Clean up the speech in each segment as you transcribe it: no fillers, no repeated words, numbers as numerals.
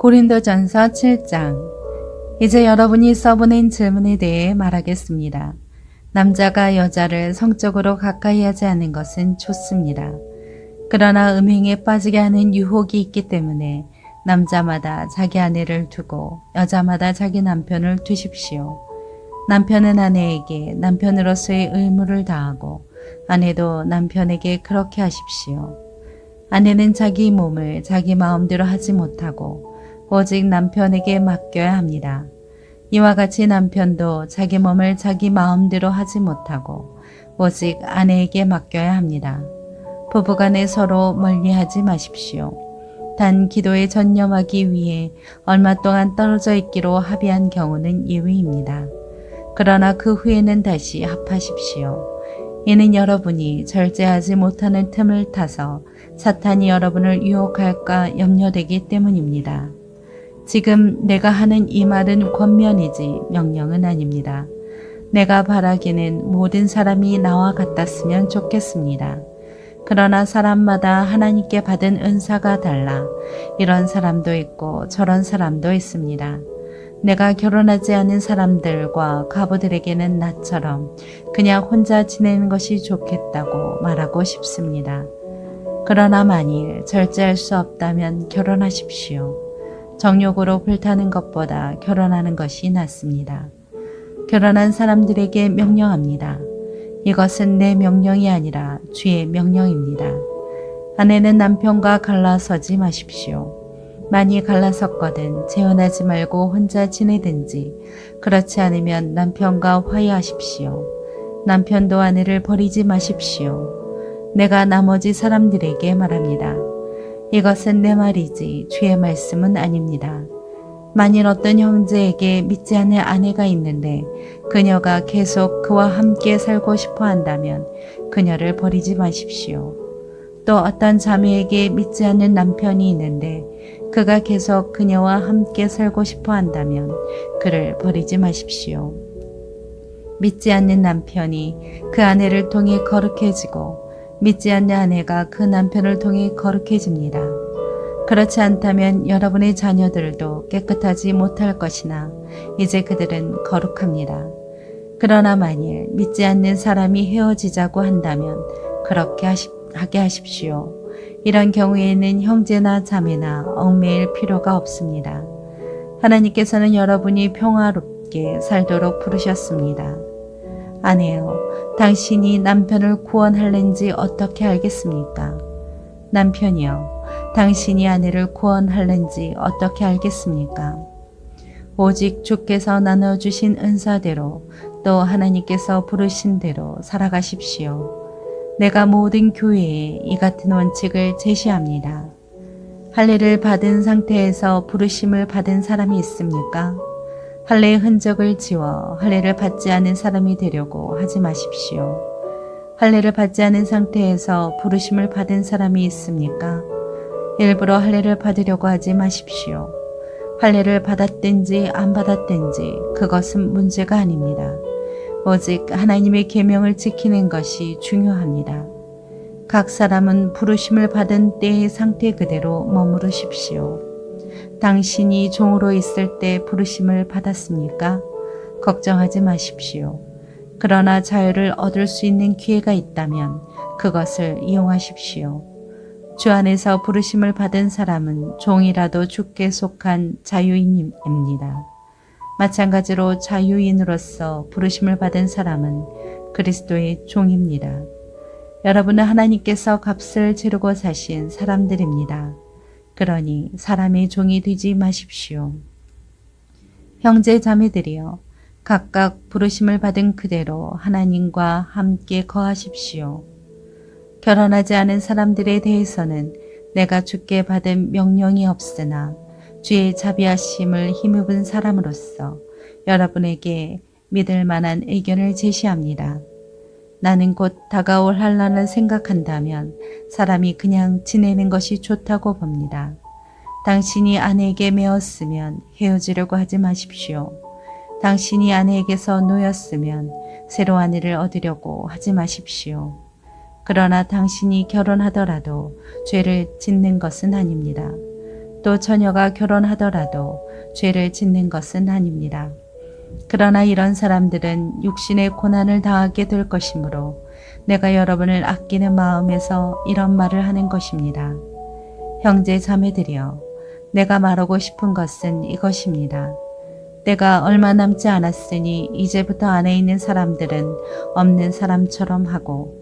고린도전서 7장. 이제 여러분이 써보낸 질문에 대해 말하겠습니다. 남자가 여자를 성적으로 가까이 하지 않는 것은 좋습니다. 그러나 음행에 빠지게 하는 유혹이 있기 때문에 남자마다 자기 아내를 두고 여자마다 자기 남편을 두십시오. 남편은 아내에게 남편으로서의 의무를 다하고 아내도 남편에게 그렇게 하십시오. 아내는 자기 몸을 자기 마음대로 하지 못하고 오직 남편에게 맡겨야 합니다. 이와 같이 남편도 자기 몸을 자기 마음대로 하지 못하고 오직 아내에게 맡겨야 합니다. 부부간에 서로 멀리하지 마십시오. 단 기도에 전념하기 위해 얼마 동안 떨어져 있기로 합의한 경우는 예외입니다. 그러나 그 후에는 다시 합하십시오. 이는 여러분이 절제하지 못하는 틈을 타서 사탄이 여러분을 유혹할까 염려되기 때문입니다. 지금 내가 하는 이 말은 권면이지 명령은 아닙니다. 내가 바라기는 모든 사람이 나와 같았으면 좋겠습니다. 그러나 사람마다 하나님께 받은 은사가 달라 이런 사람도 있고 저런 사람도 있습니다. 내가 결혼하지 않은 사람들과 가부들에게는 나처럼 그냥 혼자 지내는 것이 좋겠다고 말하고 싶습니다. 그러나 만일 절제할 수 없다면 결혼하십시오. 정욕으로 불타는 것보다 결혼하는 것이 낫습니다. 결혼한 사람들에게 명령합니다. 이것은 내 명령이 아니라 주의 명령입니다. 아내는 남편과 갈라서지 마십시오. 많이 갈라섰거든 재혼하지 말고 혼자 지내든지 그렇지 않으면 남편과 화해하십시오. 남편도 아내를 버리지 마십시오. 내가 나머지 사람들에게 말합니다. 이것은 내 말이지 주의 말씀은 아닙니다. 만일 어떤 형제에게 믿지 않는 아내가 있는데 그녀가 계속 그와 함께 살고 싶어 한다면 그녀를 버리지 마십시오. 또 어떤 자매에게 믿지 않는 남편이 있는데 그가 계속 그녀와 함께 살고 싶어 한다면 그를 버리지 마십시오. 믿지 않는 남편이 그 아내를 통해 거룩해지고 믿지 않는 아내가 그 남편을 통해 거룩해집니다. 그렇지 않다면 여러분의 자녀들도 깨끗하지 못할 것이나 이제 그들은 거룩합니다. 그러나 만일 믿지 않는 사람이 헤어지자고 한다면 그렇게 하게 하십시오. 이런 경우에는 형제나 자매나 얽매일 필요가 없습니다. 하나님께서는 여러분이 평화롭게 살도록 부르셨습니다. 아내여, 당신이 남편을 구원할는지 어떻게 알겠습니까? 남편이여, 당신이 아내를 구원할는지 어떻게 알겠습니까? 오직 주께서 나눠주신 은사대로 또 하나님께서 부르신 대로 살아가십시오. 내가 모든 교회에 이 같은 원칙을 제시합니다. 할례를 받은 상태에서 부르심을 받은 사람이 있습니까? 할례의 흔적을 지워 할례를 받지 않은 사람이 되려고 하지 마십시오. 할례를 받지 않은 상태에서 부르심을 받은 사람이 있습니까? 일부러 할례를 받으려고 하지 마십시오. 할례를 받았든지 안 받았든지 그것은 문제가 아닙니다. 오직 하나님의 계명을 지키는 것이 중요합니다. 각 사람은 부르심을 받은 때의 상태 그대로 머무르십시오. 당신이 종으로 있을 때 부르심을 받았습니까? 걱정하지 마십시오. 그러나 자유를 얻을 수 있는 기회가 있다면 그것을 이용하십시오. 주 안에서 부르심을 받은 사람은 종이라도 주께 속한 자유인입니다. 마찬가지로 자유인으로서 부르심을 받은 사람은 그리스도의 종입니다. 여러분은 하나님께서 값을 치르고 사신 사람들입니다. 그러니 사람의 종이 되지 마십시오. 형제 자매들이여, 각각 부르심을 받은 그대로 하나님과 함께 거하십시오. 결혼하지 않은 사람들에 대해서는 내가 주께 받은 명령이 없으나 주의 자비하심을 힘입은 사람으로서 여러분에게 믿을 만한 의견을 제시합니다. 나는 곧 다가올 환난을 생각한다면 사람이 그냥 지내는 것이 좋다고 봅니다. 당신이 아내에게 매었으면 헤어지려고 하지 마십시오. 당신이 아내에게서 놓였으면 새로 아내를 얻으려고 하지 마십시오. 그러나 당신이 결혼하더라도 죄를 짓는 것은 아닙니다. 또 처녀가 결혼하더라도 죄를 짓는 것은 아닙니다. 그러나 이런 사람들은 육신의 고난을 당하게 될 것이므로 내가 여러분을 아끼는 마음에서 이런 말을 하는 것입니다. 형제 자매들이여, 내가 말하고 싶은 것은 이것입니다. 때가 얼마 남지 않았으니 이제부터 안에 있는 사람들은 없는 사람처럼 하고,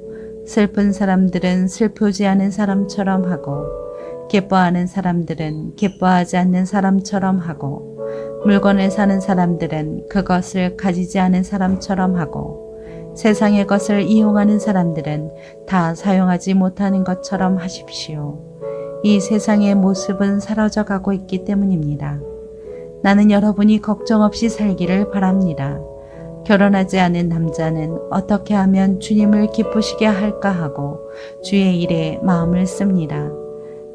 슬픈 사람들은 슬프지 않은 사람처럼 하고, 기뻐하는 사람들은 기뻐하지 않는 사람처럼 하고, 물건을 사는 사람들은 그것을 가지지 않은 사람처럼 하고, 세상의 것을 이용하는 사람들은 다 사용하지 못하는 것처럼 하십시오. 이 세상의 모습은 사라져 가고 있기 때문입니다. 나는 여러분이 걱정 없이 살기를 바랍니다. 결혼하지 않은 남자는 어떻게 하면 주님을 기쁘시게 할까 하고 주의 일에 마음을 씁니다.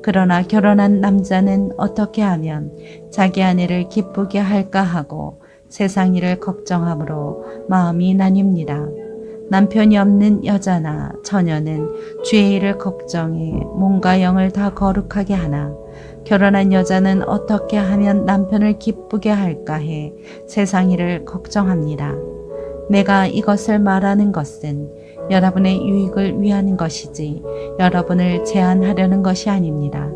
그러나 결혼한 남자는 어떻게 하면 자기 아내를 기쁘게 할까 하고 세상 일을 걱정함으로 마음이 나뉩니다. 남편이 없는 여자나 처녀는 주의 일을 걱정해 몸과 영을 다 거룩하게 하나, 결혼한 여자는 어떻게 하면 남편을 기쁘게 할까 해 세상 일을 걱정합니다. 내가 이것을 말하는 것은 여러분의 유익을 위하는 것이지 여러분을 제한하려는 것이 아닙니다.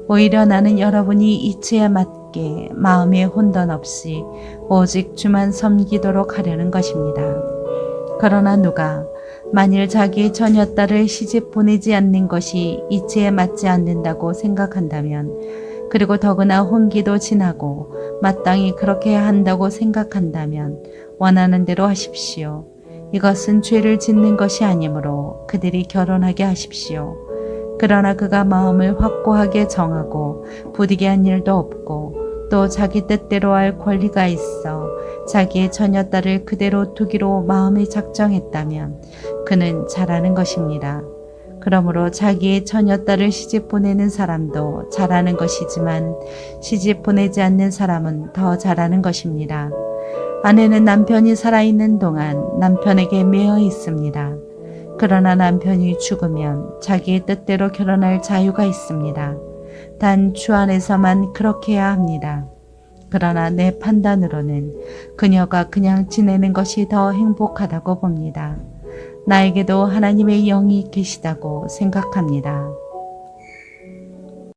오히려 나는 여러분이 이치에 맞게 마음의 혼돈 없이 오직 주만 섬기도록 하려는 것입니다. 그러나 누가 만일 자기의 처녀딸을 시집 보내지 않는 것이 이치에 맞지 않는다고 생각한다면, 그리고 더구나 혼기도 지나고 마땅히 그렇게 해야 한다고 생각한다면 원하는 대로 하십시오. 이것은 죄를 짓는 것이 아니므로 그들이 결혼하게 하십시오. 그러나 그가 마음을 확고하게 정하고 부디게 한 일도 없고 또 자기 뜻대로 할 권리가 있어 자기의 처녀딸을 그대로 두기로 마음에 작정했다면 그는 잘하는 것입니다. 그러므로 자기의 처녀딸을 시집 보내는 사람도 잘하는 것이지만 시집 보내지 않는 사람은 더 잘하는 것입니다. 아내는 남편이 살아있는 동안 남편에게 매여 있습니다. 그러나 남편이 죽으면 자기의 뜻대로 결혼할 자유가 있습니다. 단 주 안에서만 그렇게 해야 합니다. 그러나 내 판단으로는 그녀가 그냥 지내는 것이 더 행복하다고 봅니다. 나에게도 하나님의 영이 계시다고 생각합니다.